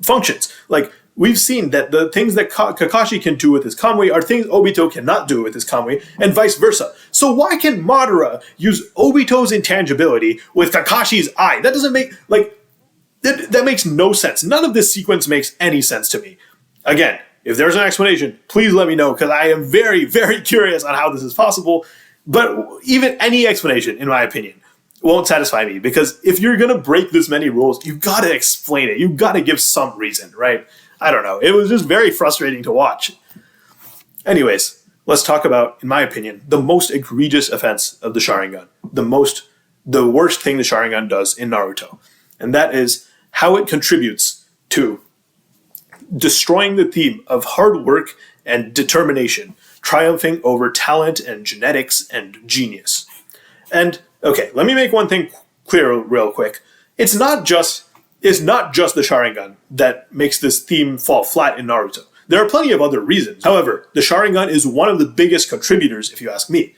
functions. Like, we've seen that the things that Kakashi can do with his Kamui are things Obito cannot do with his Kamui, and vice versa. So why can Madara use Obito's intangibility with Kakashi's eye? That doesn't make, like, that makes no sense. None of this sequence makes any sense to me. Again, if there's an explanation, please let me know, because I am very, very curious on how this is possible. But even any explanation, in my opinion, won't satisfy me, because if you're going to break this many rules, you've got to explain it. You've got to give some reason, right? I don't know. It was just very frustrating to watch. Anyways, let's talk about, in my opinion, the most egregious offense of the Sharingan. The worst thing the Sharingan does in Naruto. And that is how it contributes to destroying the theme of hard work and determination, triumphing over talent and genetics and genius. And, okay, let me make one thing clear real quick. It's not just the Sharingan that makes this theme fall flat in Naruto. There are plenty of other reasons. However, the Sharingan is one of the biggest contributors, if you ask me.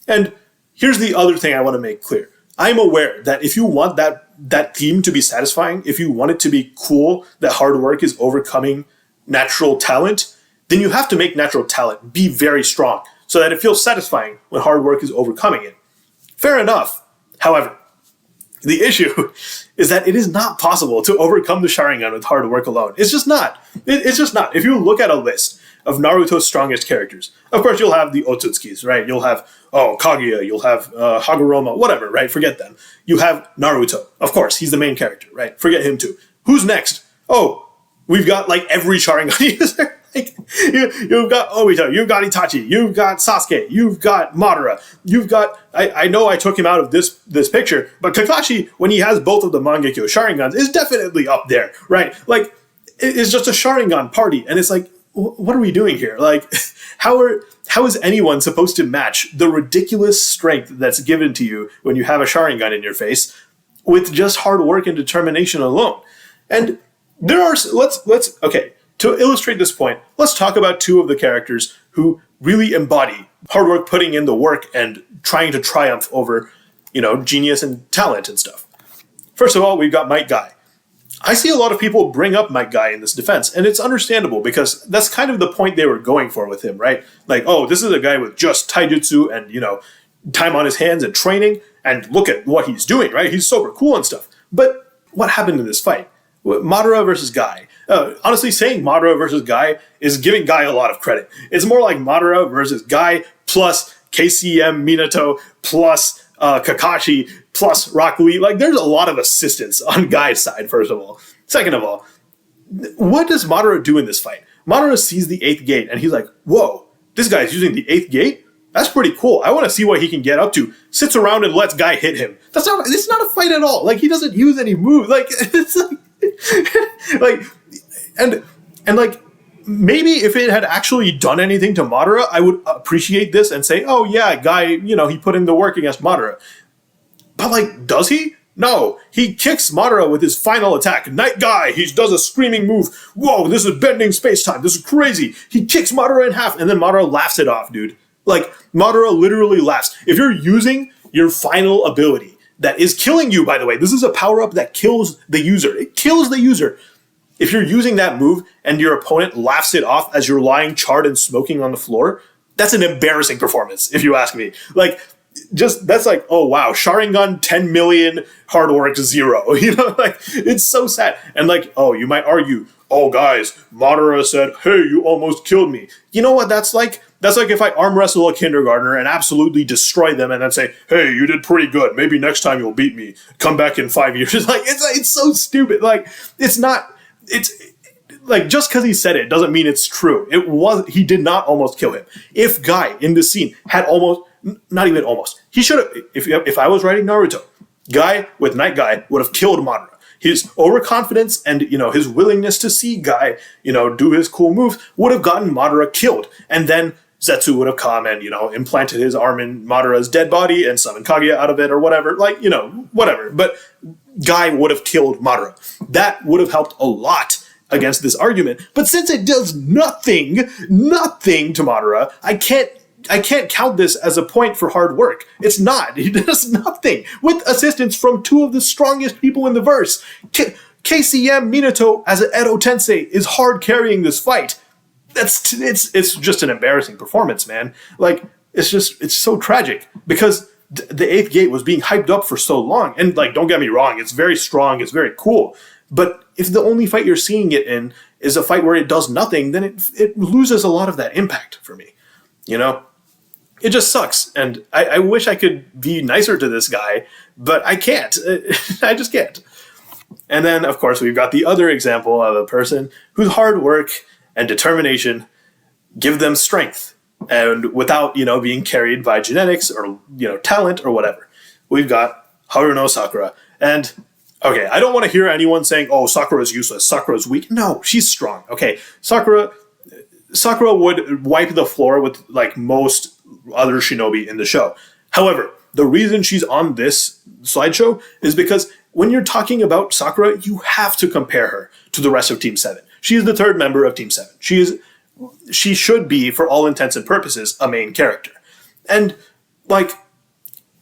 And here's the other thing I want to make clear. I'm aware that if you want that theme to be satisfying, if you want it to be cool that hard work is overcoming natural talent, then you have to make natural talent be very strong so that it feels satisfying when hard work is overcoming it. Fair enough. However, the issue is that it is not possible to overcome the Sharingan with hard work alone. It's just not. It's just not. If you look at a list of Naruto's strongest characters, of course you'll have the Otsutsukis, right? You'll have, Kaguya, you'll have Hagoromo, whatever, right? Forget them. You have Naruto. Of course, he's the main character, right? Forget him too. Who's next? Oh, we've got like every Sharingan user. Like, you've got Obito, you've got Itachi, you've got Sasuke, you've got Madara, you've got, I know I took him out of this picture, but Kakashi, when he has both of the Mangekyo Sharingans, is definitely up there, right? Like, it's just a Sharingan party, and it's like, what are we doing here? Like, how is anyone supposed to match the ridiculous strength that's given to you when you have a Sharingan in your face with just hard work and determination alone? And there are, okay, to illustrate this point, let's talk about two of the characters who really embody hard work, putting in the work, and trying to triumph over, genius and talent and stuff. First of all, we've got Might Guy. I see a lot of people bring up Might Guy in this defense, and it's understandable because that's kind of the point they were going for with him, right? Like, oh, this is a guy with just taijutsu and, time on his hands and training, and look at what he's doing, right? He's super cool and stuff. But what happened in this fight? Madara versus Guy. Honestly, saying Madara versus Guy is giving Guy a lot of credit. It's more like Madara versus Guy plus KCM Minato plus Kakashi plus Rock Lee. Like, there's a lot of assistance on Guy's side, first of all. Second of all, what does Madara do in this fight? Madara sees the 8th gate, and he's like, whoa, this guy's using the 8th gate? That's pretty cool. I want to see what he can get up to. Sits around and lets Guy hit him. It's not a fight at all. Like, he doesn't use any moves. Like, it's like, and like, maybe if it had actually done anything to Madara, I would appreciate this and say, oh yeah, Guy, he put in the work against Madara. But like, does he? No, he kicks Madara with his final attack. Night Guy, he does a screaming move. Whoa, this is bending space-time. This is crazy. He kicks Madara in half, and then Madara laughs it off, dude. Like, Madara literally laughs. If you're using your final ability, that is killing you, by the way, this is a power-up that kills the user. It kills the user. If you're using that move and your opponent laughs it off as you're lying charred and smoking on the floor, that's an embarrassing performance, if you ask me. Like, that's like, oh wow, Sharingan 10 million, hard work 0. Like, it's so sad. And like, oh, you might argue, oh guys, Madara said, hey, you almost killed me. You know what that's like? That's like if I arm wrestle a kindergartner and absolutely destroy them and then say, hey, you did pretty good. Maybe next time you'll beat me. Come back in 5 years. Like, it's so stupid. Like, it's like, just because he said it doesn't mean it's true. He did not almost kill him. If Guy in this scene had not even almost, he should have, if I was writing Naruto, Guy with Night Guy would have killed Madara. His overconfidence and, his willingness to see Guy, do his cool moves would have gotten Madara killed. And then Zetsu would have come and, implanted his arm in Madara's dead body and summoned Kaguya out of it or whatever. Like, whatever. But Guy would have killed Madara. That would have helped a lot against this argument. But since it does nothing to Madara, I can't count this as a point for hard work. It's not. He does nothing with assistance from two of the strongest people in the verse. KCM Minato as an Edo Tensei is hard carrying this fight. It's just an embarrassing performance, man. Like, it's so tragic because the Eighth Gate was being hyped up for so long. And, like, don't get me wrong, it's very strong, it's very cool. But if the only fight you're seeing it in is a fight where it does nothing, then it loses a lot of that impact for me. It just sucks. And I wish I could be nicer to this guy, but I can't. I just can't. And then, of course, we've got the other example of a person whose hard work and determination give them strength. And without, being carried by genetics or, talent or whatever. We've got Haruno Sakura. And okay, I don't want to hear anyone saying, oh, Sakura's useless, Sakura's weak. No, she's strong. Okay, Sakura would wipe the floor with, like, most other shinobi in the show. However, the reason she's on this slideshow is because when you're talking about Sakura, you have to compare her to the rest of Team 7. She is the third member of Team 7. She should be, for all intents and purposes, a main character. And, like,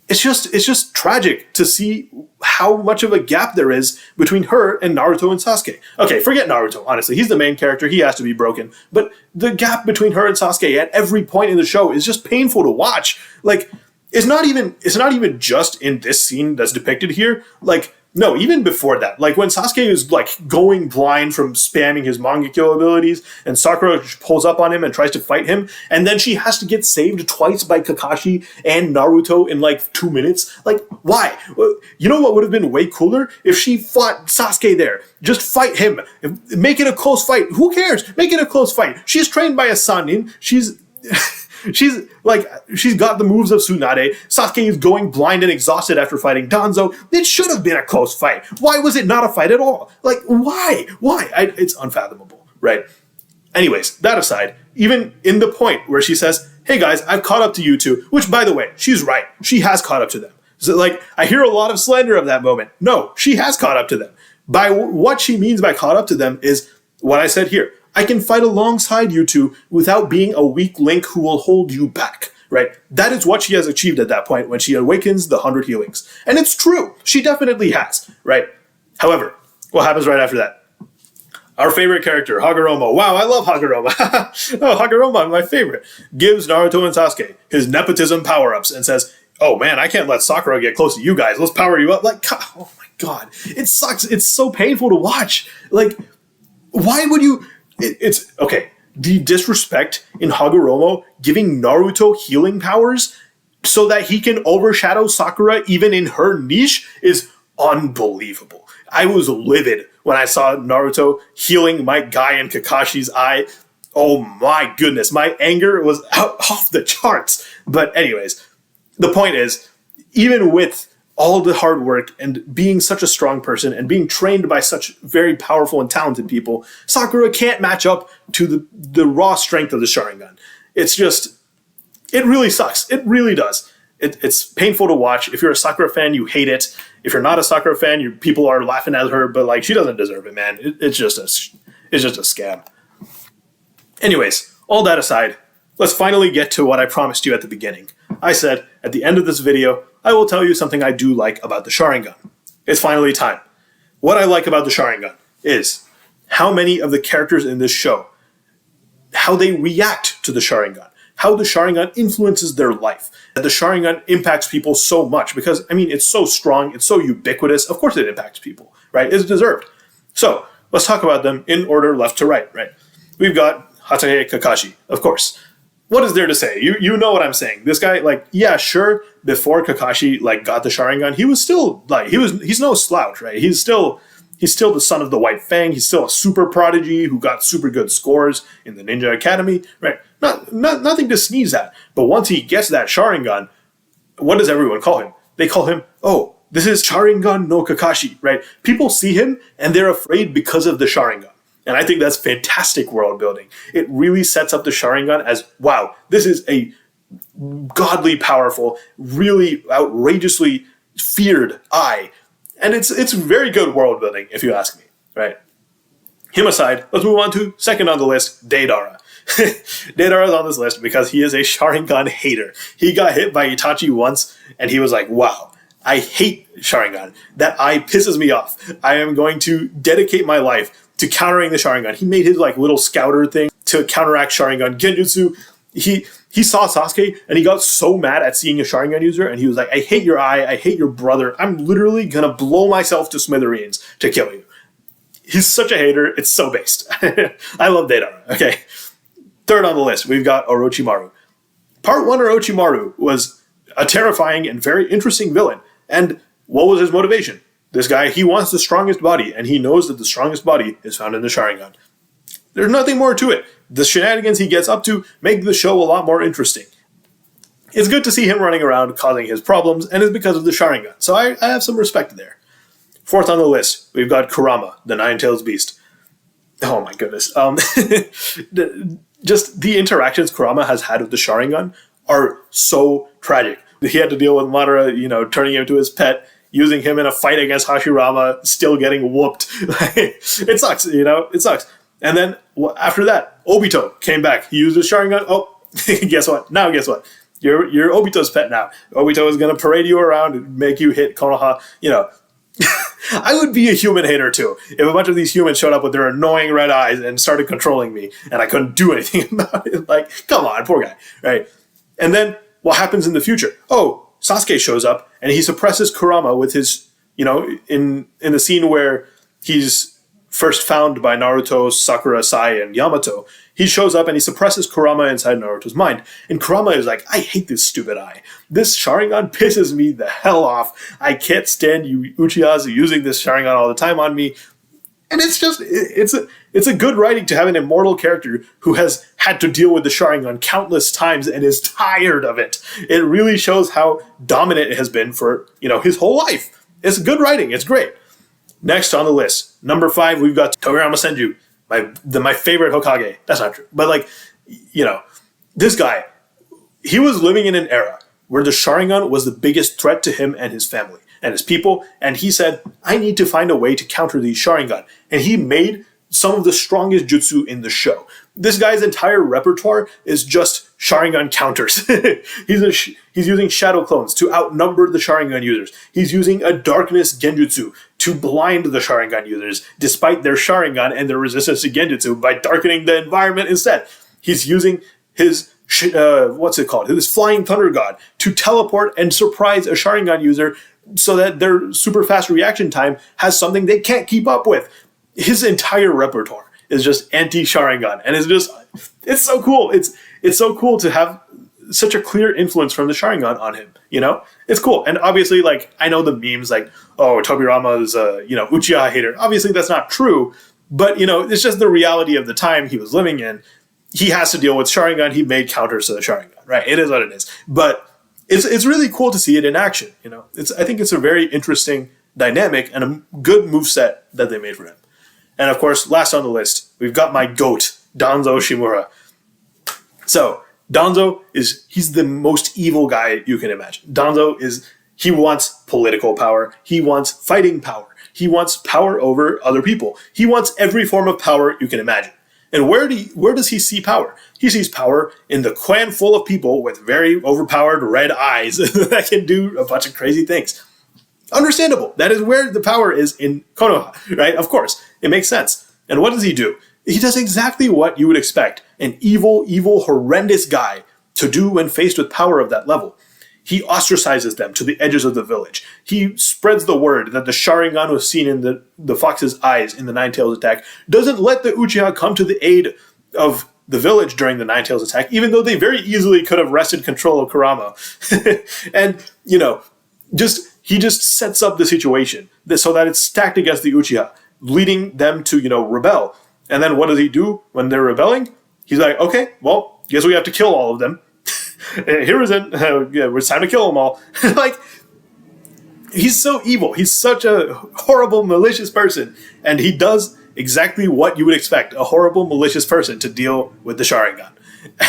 it's just tragic to see how much of a gap there is between her and Naruto and Sasuke. Okay, forget Naruto, honestly. He's the main character. He has to be broken. But the gap between her and Sasuke at every point in the show is just painful to watch. Like, it's not even just in this scene that's depicted here. Like, no, even before that. Like, when Sasuke is, like, going blind from spamming his Mangekyo abilities, and Sakura pulls up on him and tries to fight him, and then she has to get saved twice by Kakashi and Naruto in, like, 2 minutes. Like, why? You know what would have been way cooler? If she fought Sasuke there. Just fight him. Make it a close fight. Who cares? Make it a close fight. She's trained by a Sannin. She's got the moves of Tsunade. Sasuke is going blind and exhausted after fighting Danzo. It should have been a close fight. Why was it not a fight at all? Like, why? It's unfathomable, right? Anyways, that aside, even in the point where she says, hey guys, I've caught up to you two, which, by the way, she's right. She has caught up to them. So, like, I hear a lot of slander of that moment. No, she has caught up to them. By what she means by caught up to them is what I said here. I can fight alongside you two without being a weak link who will hold you back, right? That is what she has achieved at that point when she awakens the 100 healings. And it's true. She definitely has, right? However, what happens right after that? Our favorite character, Hagoromo. Wow, I love Hagoromo. Oh, Hagoromo, my favorite. Gives Naruto and Sasuke his nepotism power-ups and says, oh man, I can't let Sakura get close to you guys. Let's power you up. Like, oh my god. It sucks. It's so painful to watch. Like, why would you... It's okay. The disrespect in Hagoromo giving Naruto healing powers so that he can overshadow Sakura even in her niche is unbelievable. I was livid when I saw Naruto healing my Guy and Kakashi's eye. Oh my goodness, my anger was off the charts. But anyways, the point is, even with all the hard work and being such a strong person and being trained by such very powerful and talented people, Sakura can't match up to the raw strength of the Sharingan. It really sucks. It really does. It's painful to watch. If you're a Sakura fan, you hate it. If you're not a Sakura fan, people are laughing at her, but like, she doesn't deserve it, man. It's just a scam. Anyways, all that aside, let's finally get to what I promised you at the beginning. I said, at the end of this video, I will tell you something I do like about the Sharingan. It's finally time. What I like about the Sharingan is how many of the characters in this show, how they react to the Sharingan, how the Sharingan influences their life, that the Sharingan impacts people so much because, I mean, it's so strong, it's so ubiquitous, of course it impacts people, right? It's deserved. So, let's talk about them in order left to right, right? We've got Hatake Kakashi, of course. what is there to say? You know what I'm saying. This guy, like, yeah, sure, before Kakashi, like, got the Sharingan, he was still, like, he's no slouch, right? He's still the son of the White Fang. He's still a super prodigy who got super good scores in the Ninja Academy, right? Nothing to sneeze at. But once he gets that Sharingan, what does everyone call him? They call him, oh, this is Sharingan no Kakashi, right? People see him and they're afraid because of the Sharingan. And I think that's fantastic world building. It really sets up the Sharingan as, wow, this is a godly powerful, really outrageously feared eye. And it's very good world building, if you ask me, right? Him aside, let's move on to second on the list, Deidara. Deidara is on this list because he is a Sharingan hater. He got hit by Itachi once, and he was like, wow, I hate Sharingan. That eye pisses me off. I am going to dedicate my life to countering the Sharingan. He made his like little scouter thing to counteract Sharingan Genjutsu. He saw Sasuke and he got so mad at seeing a Sharingan user and he was like, I hate your eye, I hate your brother. I'm literally gonna blow myself to smithereens to kill you. He's such a hater, it's so based. I love Deidara. Okay. Third on the list, we've got Orochimaru. Part 1 Orochimaru was a terrifying and very interesting villain. And what was his motivation? This guy, he wants the strongest body, and he knows that the strongest body is found in the Sharingan. There's nothing more to it. The shenanigans he gets up to make the show a lot more interesting. It's good to see him running around causing his problems, and it's because of the Sharingan, so I have some respect there. Fourth on the list, we've got Kurama, the Nine-Tails Beast. Oh my goodness. Just the interactions Kurama has had with the Sharingan are so tragic. He had to deal with Madara, turning him into his pet, using him in a fight against Hashirama, still getting whooped. It sucks, it sucks. And then after that, Obito came back. He used his Sharingan. Oh, guess what? Now guess what? You're Obito's pet now. Obito is going to parade you around and make you hit Konoha. I would be a human hater too. If a bunch of these humans showed up with their annoying red eyes and started controlling me and I couldn't do anything about it. Like, come on, poor guy, right? And then what happens in the future? Oh, Sasuke shows up and he suppresses Kurama with his, in the scene where he's first found by Naruto, Sakura, Sai, and Yamato, he shows up and he suppresses Kurama inside Naruto's mind. And Kurama is like, I hate this stupid eye. This Sharingan pisses me the hell off. I can't stand you Uchihas using this Sharingan all the time on me. And it's just, it's a good writing to have an immortal character who has had to deal with the Sharingan countless times and is tired of it. It really shows how dominant it has been for, his whole life. It's good writing. It's great. Next on the list, number 5, we've got Togurama Senju, my favorite Hokage. That's not true. But this guy, he was living in an era where the Sharingan was the biggest threat to him and his family and his people. And he said, I need to find a way to counter these Sharingan. And he made some of the strongest jutsu in the show. This guy's entire repertoire is just Sharingan counters. He's using shadow clones to outnumber the Sharingan users. He's using a darkness genjutsu to blind the Sharingan users, despite their Sharingan and their resistance to genjutsu, by darkening the environment instead. He's using his, his flying thunder god to teleport and surprise a Sharingan user so that their super fast reaction time has something they can't keep up with. His entire repertoire is just anti-Sharingan, and it's so cool. It's so cool to have such a clear influence from the Sharingan on him, It's cool. And obviously, I know the memes oh, Tobirama is a, Uchiha hater. Obviously, that's not true, but, it's just the reality of the time he was living in. He has to deal with Sharingan. He made counters to the Sharingan, right? It is what it is. But it's really cool to see it in action, I think it's a very interesting dynamic and a good moveset that they made for him. And of course, last on the list, we've got my GOAT, Danzo Shimura. So, Danzo he's the most evil guy you can imagine. Danzo he wants political power. He wants fighting power. He wants power over other people. He wants every form of power you can imagine. And where does he see power? He sees power in the clan full of people with very overpowered red eyes that can do a bunch of crazy things. Understandable. That is where the power is in Konoha, right? Of course. It makes sense. And what does he do? He does exactly what you would expect an evil, horrendous guy to do when faced with power of that level. He ostracizes them to the edges of the village. He spreads the word that the Sharingan was seen in the fox's eyes in the Nine-Tails attack doesn't let the Uchiha come to the aid of the village during the Ninetales attack, even though they very easily could have wrested control of Kurama. And, you know, he just sets up the situation so that it's stacked against the Uchiha, leading them to, you know, rebel. And then what does he do when they're rebelling? He's like, okay, well, guess we have to kill all of them. Here is it. It's time to kill them all. Like, he's so evil. He's such a horrible, malicious person. And he does exactly what you would expect a horrible, malicious person to deal with the Sharingan.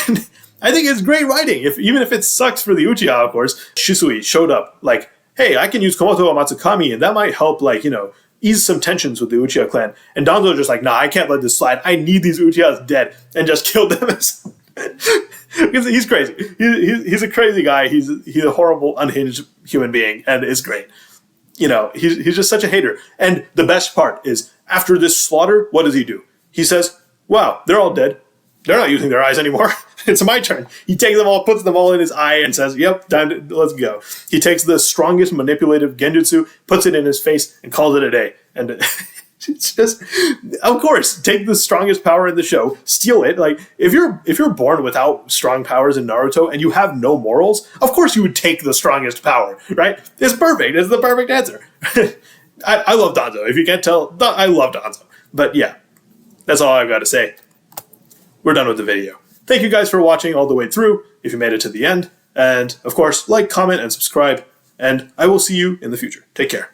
And I think it's great writing. Even if it sucks for the Uchiha, of course, Shisui showed up like, hey, I can use Komoto Matsukami, and that might help, like, you know, ease some tensions with the Uchiha clan. And Danzo's just like, nah, I can't let this slide. I need these Uchihas dead. And just killed them. Because he's crazy. He's a crazy guy. He's a horrible, unhinged human being, and it's great. You know, he's just such a hater. And the best part is, after this slaughter, what does he do? He says, wow, they're all dead. They're not using their eyes anymore. It's my turn. He takes them all, puts them all in his eye, and says, yep, let's go. He takes the strongest manipulative genjutsu, puts it in his face, and calls it a day. And it's just, of course, take the strongest power in the show, steal it. Like, if you're born without strong powers in Naruto and you have no morals, of course you would take the strongest power, right? It's perfect. It's the perfect answer. I love Danzo. If you can't tell, I love Danzo. But yeah, that's all I've got to say. We're done with the video. Thank you guys for watching all the way through, if you made it to the end. And, of course, like, comment, and subscribe. And I will see you in the future. Take care.